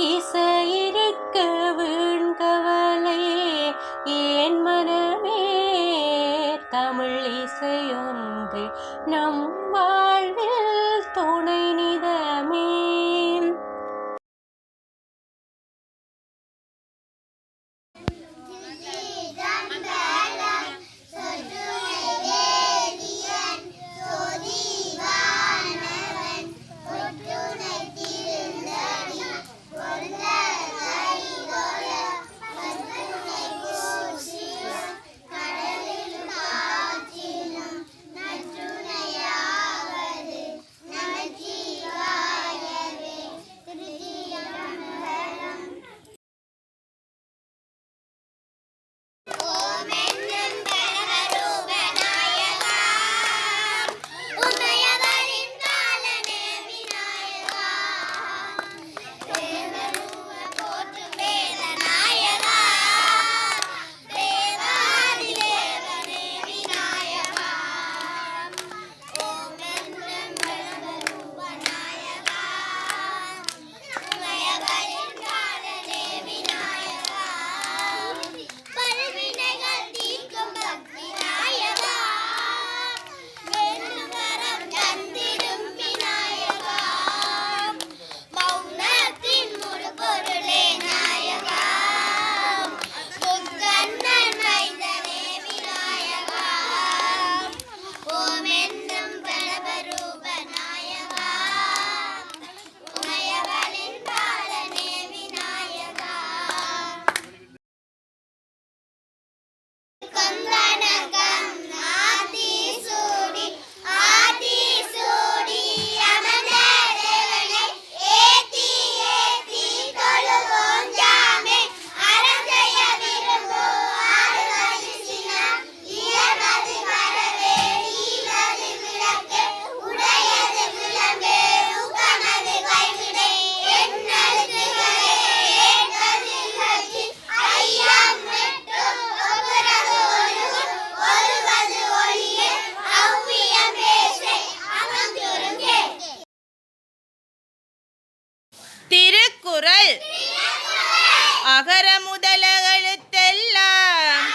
இசையிருக்க வீண்கவலை ஏன் மனமே தமிழ் இசையொன்று நம் வாழ்வில் துணை நிதமே. திருக்குறள் அகர முதல எழுத்தெல்லாம்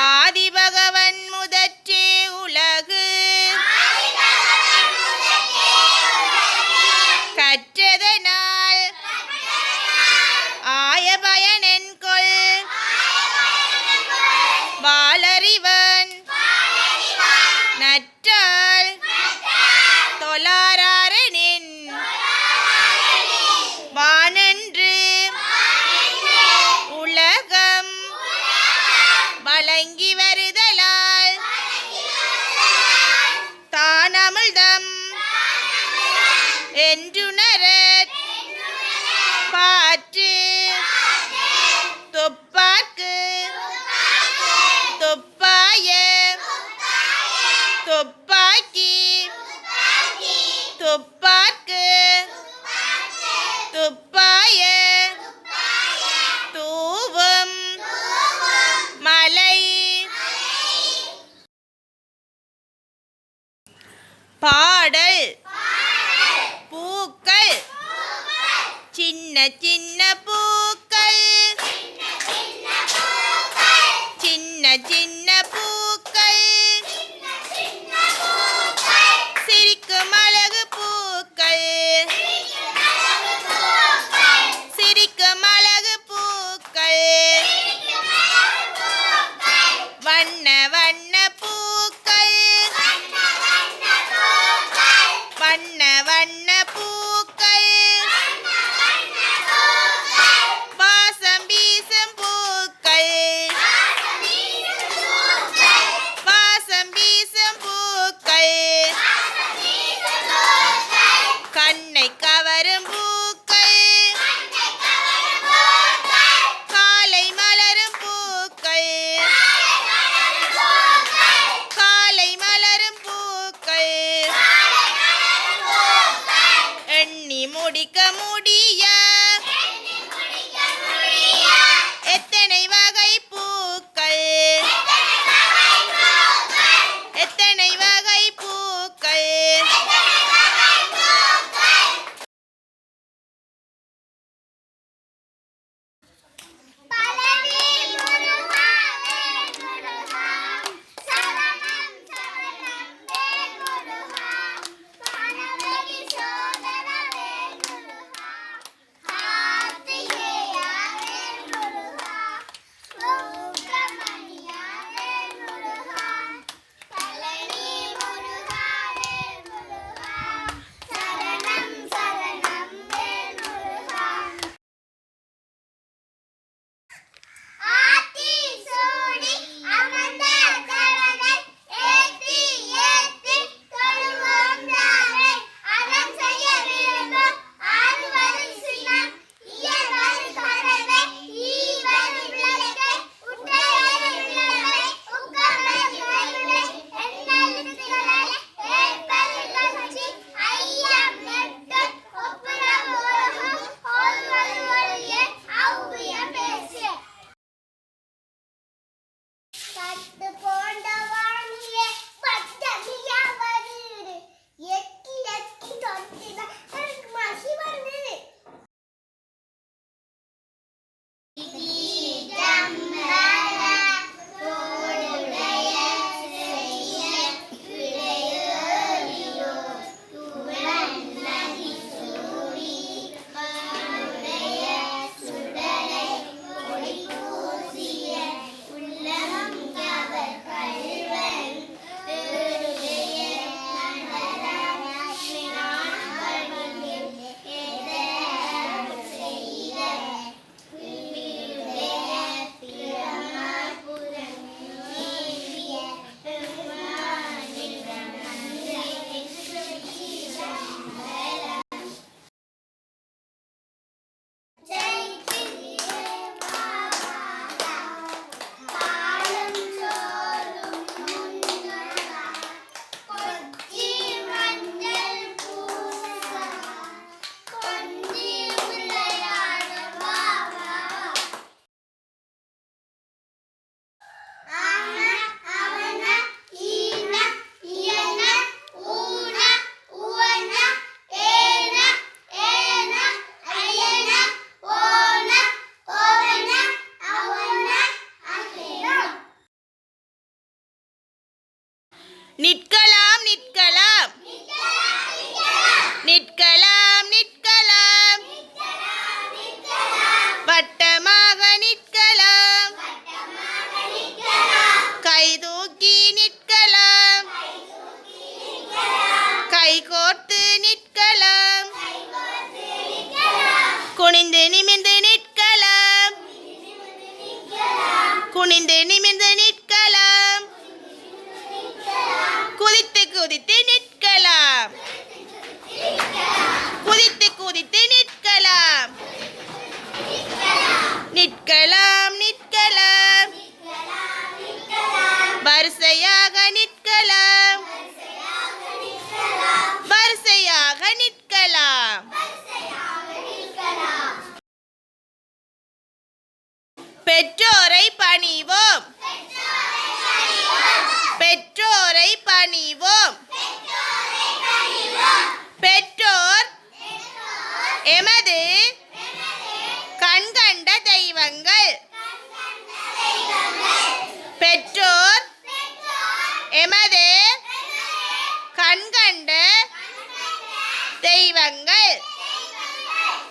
ஆதிபகவன் முதற்றே உலகு கற்றதனால் ஆய பயனென்கொள் வாளறிவன் நற்றால் தொழாரெனின் வானென்று உலகம் வழங்கி வருதலால் தானமிழ்தம் என்றுணரத் பாற்று துப்பார்க்கு துப்பாய துப்பாக்கி துப்பார்க்கு துப்பாய தூவும் மலை. பாடல் பூக்கள் சின்ன சின்ன பூக்கள் சின்ன சின்ன பூக்கள் சிரிக்கும் அழகு பூக்கள் சிரிக்கும் அழகு பூக்கள் வண்ண வண்ண பூக்கள் வண்ண வண்ண பூக்கள் வாசம் வீசும் பூக்கள் வாசம் வீசும் பூக்கள் கண்ணை கவரும் பூக்கள் காலை மலரும் பூக்கள் காலை மலரும் பூக்கள் எண்ணி முடிக்க முடிய எத்தனை வகை பூக்கள் எத்தனை வகை பூக்கள்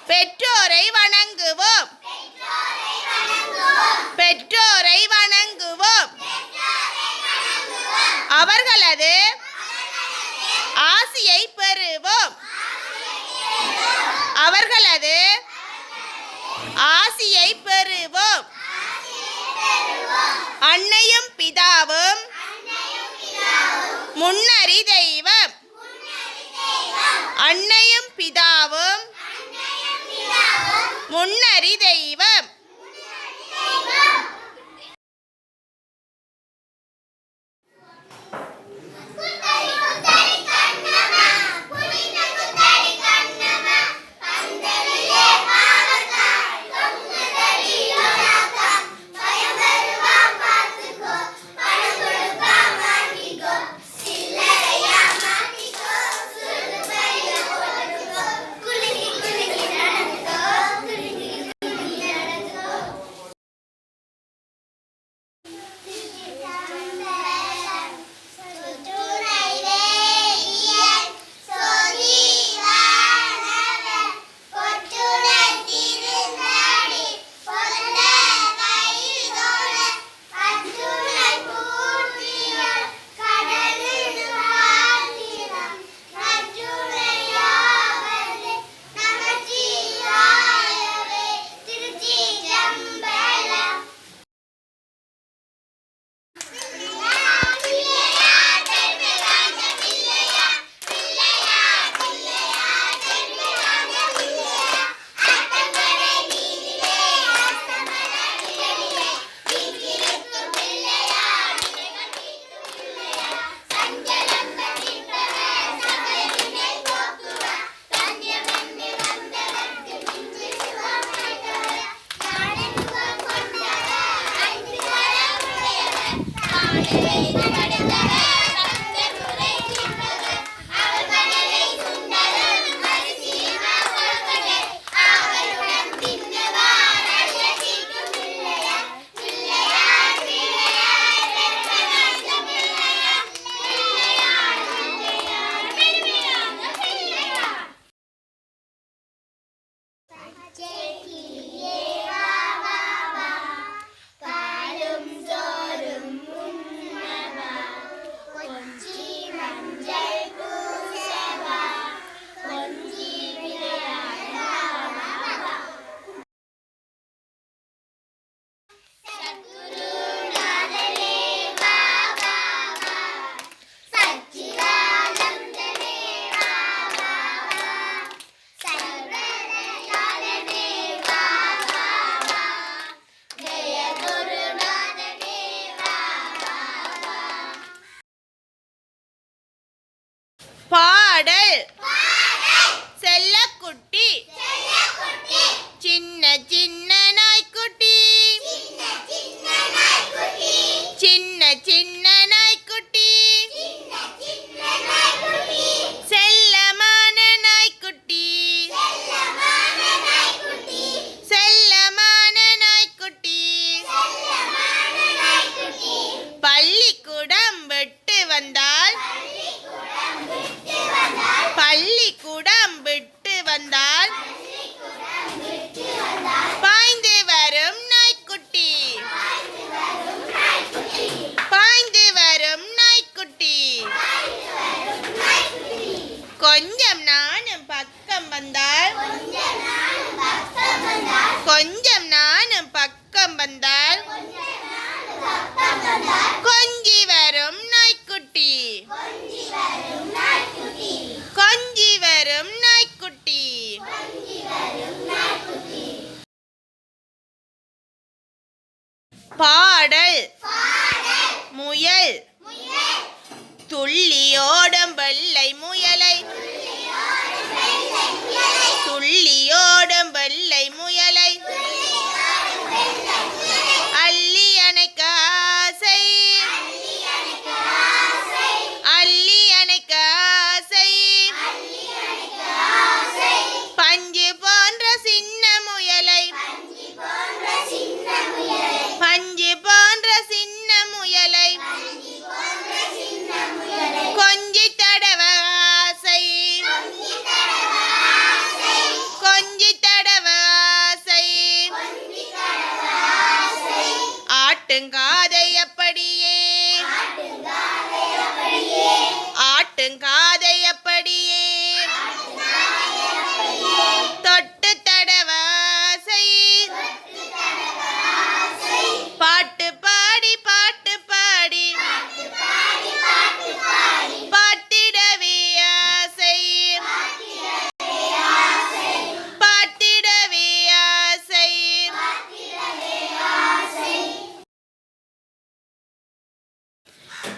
பெற்றோரை வணங்குவோம். பெற்றோரை வணங்குவோம். அவர்களது ஆசியை பெறுவோம். அவர்களது ஆசியை பெறுவோம். அன்னையும் பிதாவும் முன்னறி தெய்வம். அன்னையும் பிதாவும் முன்னறி தெய்வம். பாடல். செல்லக்குட்டி சின்ன சின்ன நாய்க்குட்டி. சின்ன சின்ன நாய்க்குட்டி. செல்லமான நாய்க்குட்டி. செல்லமான நாய்க்குட்டி. பள்ளிக்கூடம் விட்டு வந்தால். பள்ளிக்கூடம் விட்டு வந்தால் பாய்ந்து வரும் நாய்க்குட்டி. பாய்ந்து வரும் நாய்க்குட்டி. கொஞ்சம் நானும் பக்கம் வந்தால். கொஞ்சம் நானும் பக்கம் வந்தால் கொஞ்சி வரும் நாய்க்குட்டி. கொஞ்சி வரும் நாய்க்குட்டி. பாடல். முயல் துள்ளியோடும் வெள்ளை முயலை. துள்ளியோடும் வெள்ளை முயலை அள்ளி அணைக்க ஆசை. அள்ளி அணைக்க ஆசை. பஞ்சு போன்ற சின்ன முயலை. பஞ்சு போன்ற சின்ன முயலை கொஞ்சி தடவ ஆசை. கொஞ்சி ஆட்டுங்காதை அப்படியே ஆட்டுங்காதை அப்படியே தொட்டு தடவாசை பாட்டு பாடி பாட்டு பாடி பாட்டிடவே ஆசை பாட்டிடவே ஆசை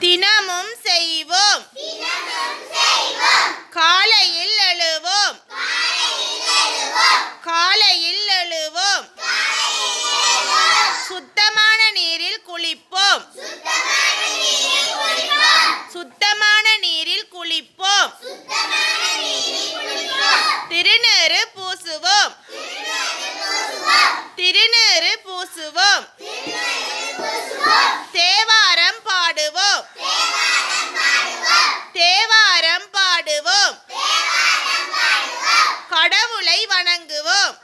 தினமும் செய்வோம் காலையில் எழுவோம் காலையில் எழுவோம் சுத்தமான நீரில் குளிப்போம் சுத்தமான நீரில் குளிப்போம் திருநீறு பூசுவோம் திருநீறு பூசுவோம் தேவாரம் பாடுவோம் தேவாரம் பாடுவோம் கடவுளை வணங்குவோம்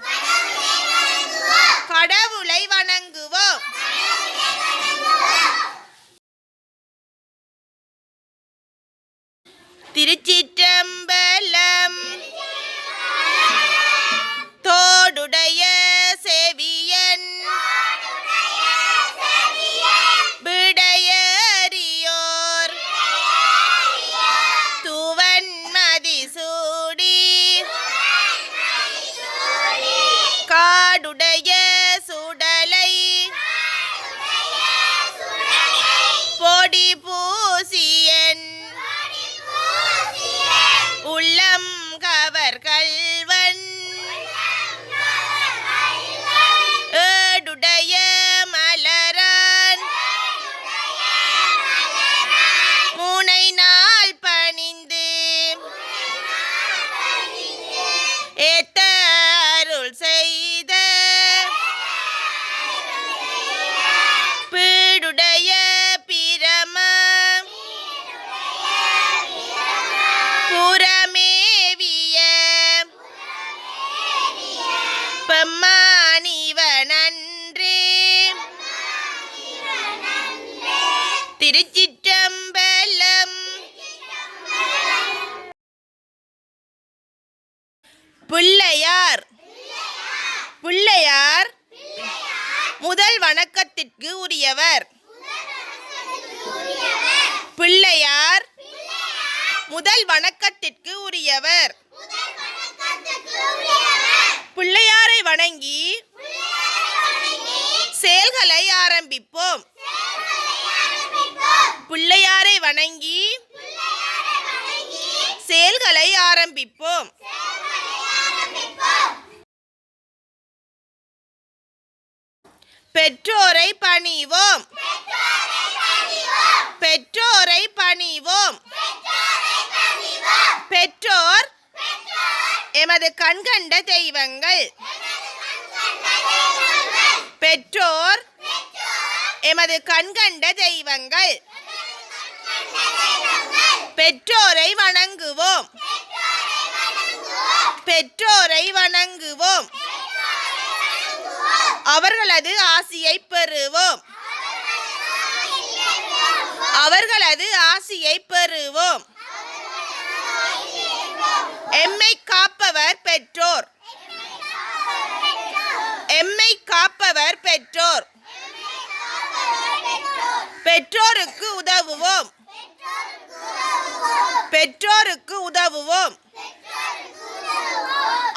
கடவுளை வணங்குவோம் திருச்சிற்றம்பலம் தோடுடைய செவியன் விடையறியோர் துவன் மதிசூடி காடுடைய சுடலை பொடி பூசியன் உள்ளம் கவர் கல்வன் ஏடுடைய மலரான் முனை நாள் பணிந்து ஏத்த அருள் செய்த பீடுடைய பிரம புறமேவிய பெம்மானிவனன்றே திருச்சிற்றம்பலம் பிள்ளையார் பிள்ளையார் முதல் வணக்கத்திற்கு உரியவர் பிள்ளையார் முதல் வணக்கத்திற்கு உரியவர் பிள்ளையாரை வணங்கி செயல்களை ஆரம்பிப்போம் பிள்ளையாரை வணங்கி செயல்களை ஆரம்பிப்போம் பெற்றோரை பணிவோம் பெற்றோரை பணிவோம் பெற்றோர் எமது கண்கண்ட தெய்வங்கள் பெற்றோர் எமது கண்கண்ட தெய்வங்கள் பெற்றோரை வணங்குவோம் பெற்றோரை வணங்குவோம் அவர்களது ஆசியை பெறுவோம் அவர்களது ஆசியை பெறுவோம் எம்மை காப்பவர் பெற்றோர் எம்மை காப்பவர் பெற்றோர் பெற்றோருக்கு உதவுவோம் பெற்றோருக்கு உதவுவோம்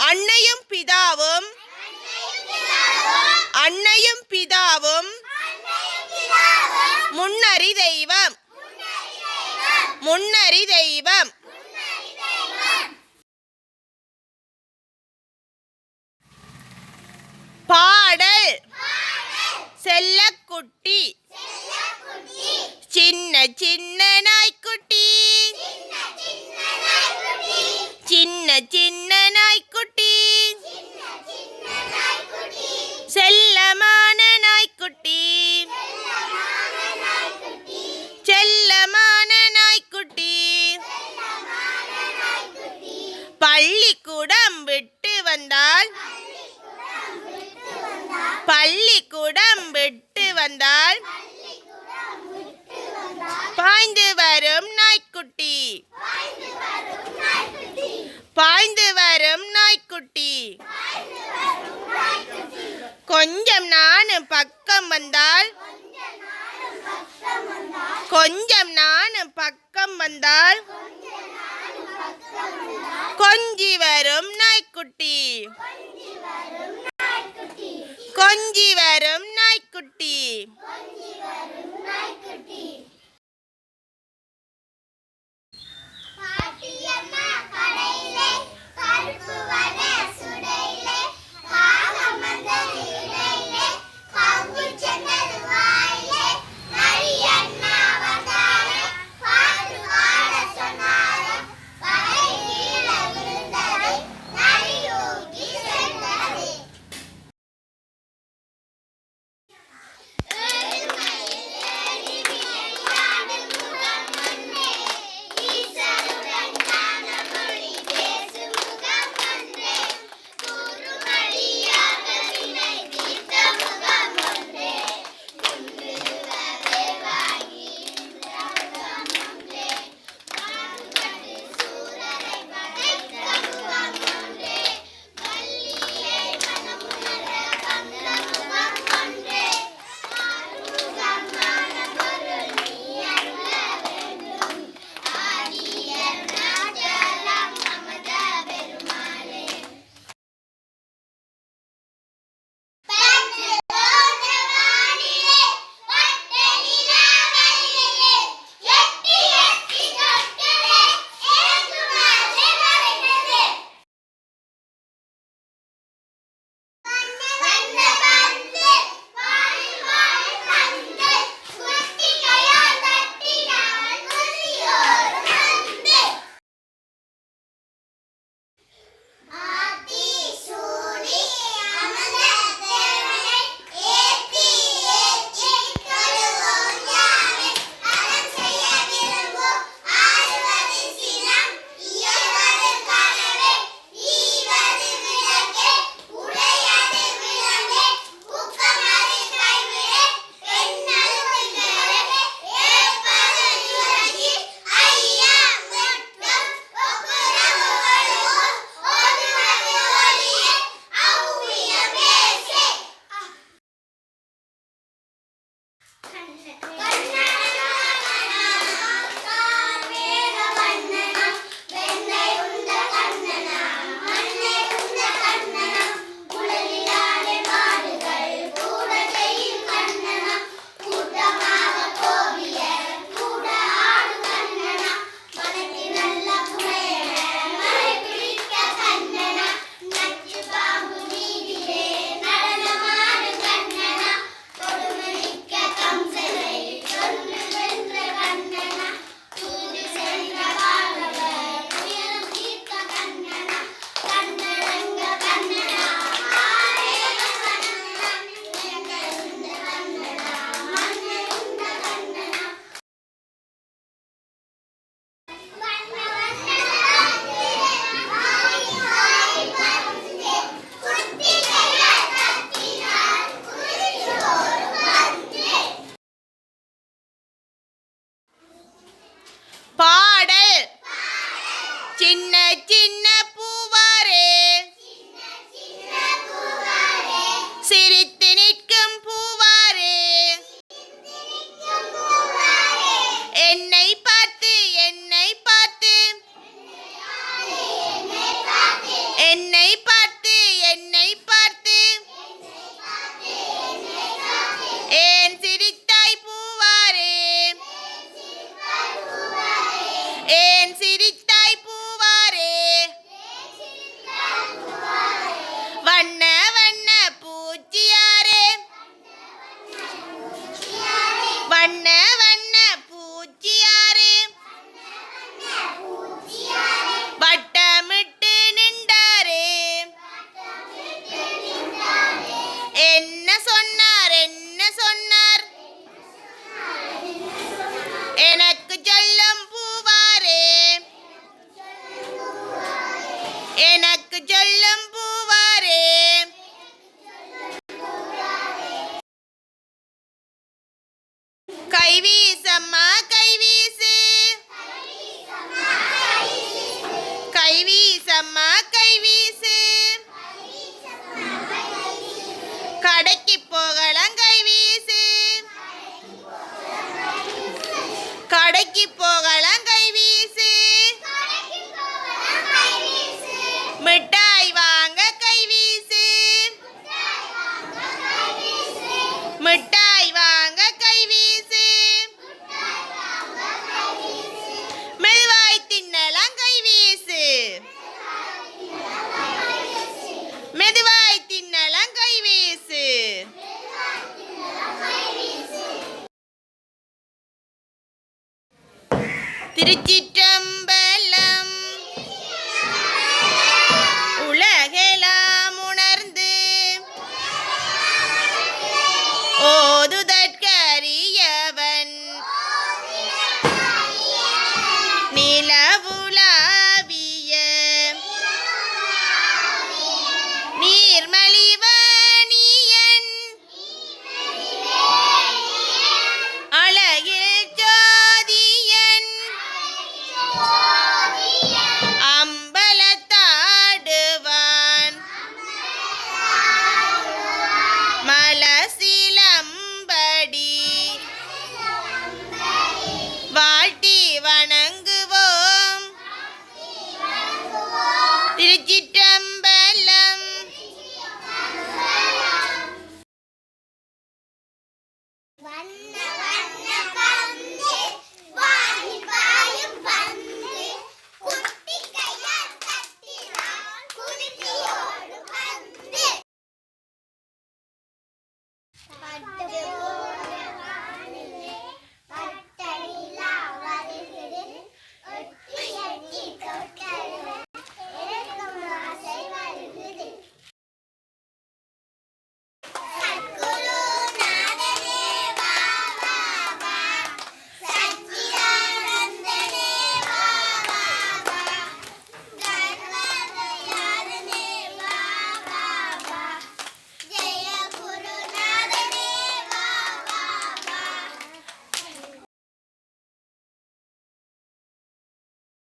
அன்னையும் பிதாவும் அன்னையும் பிதாவும் முன்னறி தெய்வம் முன்னறி தெய்வம் பாடல் செல்லக்குட்டி சின்ன சின்ன நாய்க்குட்டி சின்ன சின்ன நாய்க்குட்டி செல்லமான நாய்க்குட்டி செல்லமான நாய்க்குட்டி பள்ளிக்கூடம் விட்டு வந்தால் பள்ளிக்கூடம் விட்டு வந்தால் பாய்ந்து வரும் நாய்க்குட்டி பாய்ந்து வரும் நாய்க்குட்டி கொஞ்சம் நானும் பக்கம் வந்தால் கொஞ்சம் நானும் பக்கம் வந்தால் கொஞ்சி வரும் நாய்க்குட்டி கொஞ்சி வரும் நாய்க்குட்டி